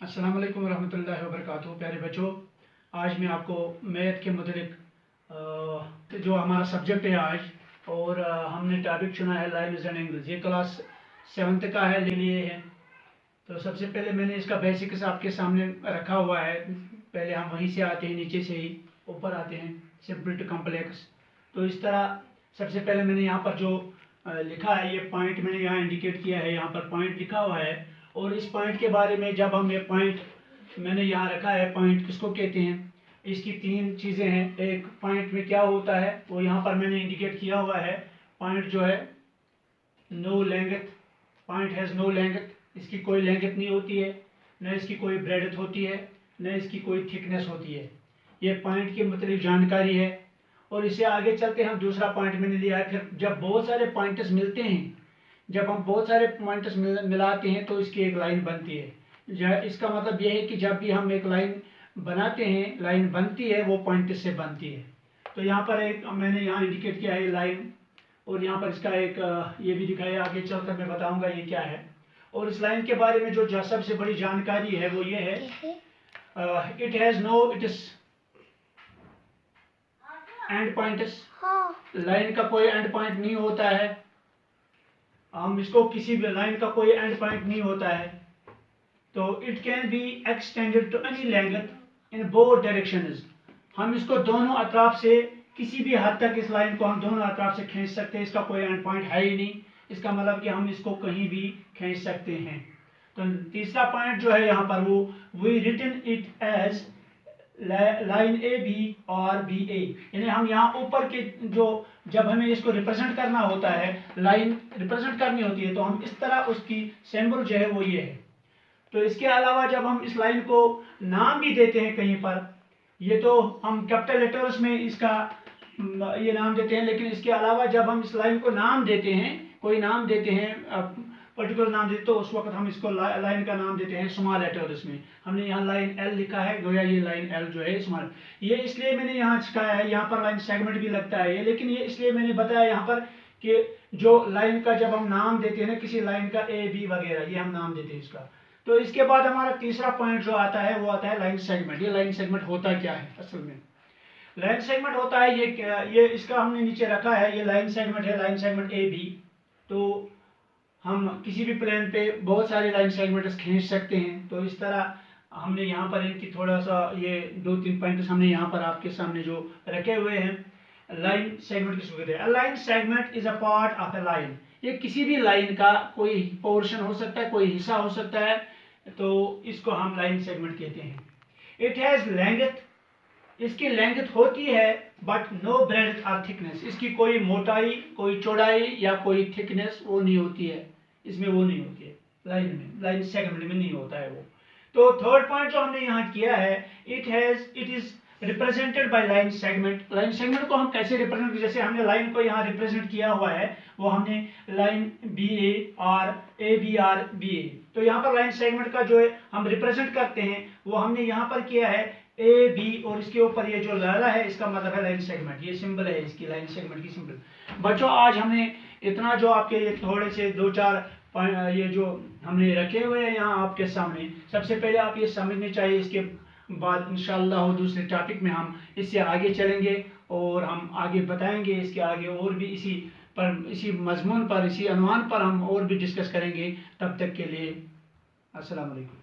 अस्सलाम वालेकुम रहमतुल्लाहि व बरकातुहू। प्यारे बच्चों, आज मैं आपको मैथ के मुतालिक जो हमारा सब्जेक्ट है आज, और हमने टॉपिक चुना है लाइन्स एंड एंगल्स। ये क्लास 7th का है लिए है। तो सबसे पहले मैंने इसका बेसिक्स आपके सामने रखा हुआ है। पहले हम वहीं से आते हैं, नीचे से ही ऊपर आते हैं, सिंपल टू कॉम्प्लेक्स। तो इस तरह सबसे पहले मैंने यहाँ पर जो लिखा है, ये पॉइंट मैंने यहाँ इंडिकेट किया है, यहाँ पर पॉइंट लिखा हुआ है। और इस पॉइंट के बारे में जब हम ये पॉइंट मैंने यहाँ रखा है, पॉइंट किसको कहते हैं, इसकी 3 चीज़ें हैं। एक पॉइंट में क्या होता है वो यहाँ पर मैंने इंडिकेट किया हुआ है। पॉइंट जो है no length, point has no length, इसकी कोई लेंथ नहीं होती है, न इसकी कोई ब्रेडथ होती है, न इसकी कोई थिकनेस होती है। ये पॉइंट की मतलब जानकारी है। और इससे आगे चलते हम दूसरा पॉइंट मैंने लिया है। फिर जब बहुत सारे पॉइंट्स मिलते हैं, जब हम बहुत सारे पॉइंट्स मिलाते हैं तो इसकी एक लाइन बनती है। इसका मतलब यह है कि जब भी हम एक लाइन बनाते हैं, लाइन बनती है वो पॉइंट से बनती है। तो यहाँ पर एक मैंने यहाँ इंडिकेट किया है लाइन, और यहाँ पर इसका एक ये भी दिखाया, आगे चलकर मैं बताऊंगा ये क्या है। और इस लाइन के बारे में जो सबसे बड़ी जानकारी है वो ये है, it has no it is end points. Line का कोई एंड पॉइंट नहीं होता है। हम इसको किसी भी लाइन का कोई एंड पॉइंट नहीं होता है। तो it can be extended to any length in both directions. हम इसको दोनों अतराफ से, किसी भी हद तक इस लाइन को हम दोनों अतराफ से खींच सकते हैं। इसका कोई एंड पॉइंट है ही नहीं। इसका मतलब कि हम इसको कहीं भी खींच सकते हैं। तो तीसरा पॉइंट जो है यहाँ पर, वो we written it as line A B और बी ए। यानी हम यहाँ ऊपर के जो, जब हमें इसको रिप्रेजेंट करना होता है, लाइन रिप्रेजेंट करनी होती है, तो हम इस तरह उसकी सिंबल जो है वो ये है। तो इसके अलावा जब हम इस लाइन को नाम भी देते हैं कहीं पर, ये तो हम कैपिटल लेटर्स में इसका ये नाम देते हैं, लेकिन इसके अलावा जब हम इस लाइन को नाम देते हैं, कोई नाम देते हैं, पर्टिकुलर नाम देते, तो उस वक्त हम इसको लाइन का नाम देते हैं स्मॉल लेटर्स में। हमने यहाँ लाइन एल लिखा है, गोया ये लाइन एल जो है स्मॉल। ये इसलिए मैंने यहाँ सिखाया है, यहाँ पर लाइन सेगमेंट भी लगता है ये, लेकिन ये इसलिए मैंने बताया यहाँ पर कि जो लाइन का जब हम नाम देते हैं ना, किसी लाइन का ए बी वगैरह, ये हम नाम देते हैं इसका। तो इसके बाद हमारा तीसरा पॉइंट जो आता है वो आता है लाइन सेगमेंट। ये लाइन सेगमेंट होता क्या है असल में? लाइन सेगमेंट होता है ये इसका हमने नीचे रखा है, ये लाइन सेगमेंट है, लाइन सेगमेंट ए बी। तो हम किसी भी प्लेन पे बहुत सारे लाइन सेगमेंट्स खींच सकते हैं। तो इस तरह हमने यहाँ पर इनकी थोड़ा सा ये 2-3 पॉइंट्स हमने यहाँ पर आपके सामने जो रखे हुए हैं। लाइन सेगमेंट किसको कहते हैं? Line segment is a part of a line. ये किसी भी लाइन का कोई पोर्शन हो सकता है, कोई हिस्सा हो सकता है, तो इसको हम लाइन सेगमेंट कहते हैं। इट हैज लेंथ, इसकी लेंथ होती है, बट नो ब्रेड्थ और थिकनेस। इसकी कोई मोटाई, कोई चौड़ाई या कोई थिकनेस वो नहीं होती है, इसमें वो नहीं होती है लाइन में, लाइन सेगमेंट में नहीं होता है वो। तो थर्ड पॉइंट जो हमने यहाँ किया है, it is represented by line segment. Line segment को हम कैसे रिप्रेजेंट, जैसे हमने लाइन को यहाँ रिप्रेजेंट किया हुआ है, वो हमने लाइन बी ए और ए बी आर बी ए। तो यहाँ पर लाइन सेगमेंट का जो है हम रिप्रेजेंट करते हैं, वो हमने यहाँ पर किया है ए बी, और इसके ऊपर ये जो लाला है इसका मतलब है लाइन सेगमेंट। ये सिंबल है इसकी, लाइन सेगमेंट की सिंबल। बच्चों, आज हमने इतना जो आपके ये थोड़े से 2-4 ये जो हमने रखे हुए हैं यहाँ आपके सामने, सबसे पहले आप ये समझने चाहिए। इसके बाद इंशाअल्लाह दूसरे टॉपिक में हम इससे आगे चलेंगे और हम आगे बताएंगे इसके आगे, और भी इसी मजमून पर, इसी अनवान पर हम और भी डिस्कस करेंगे। तब तक के लिए अस्सलाम वालेकुम।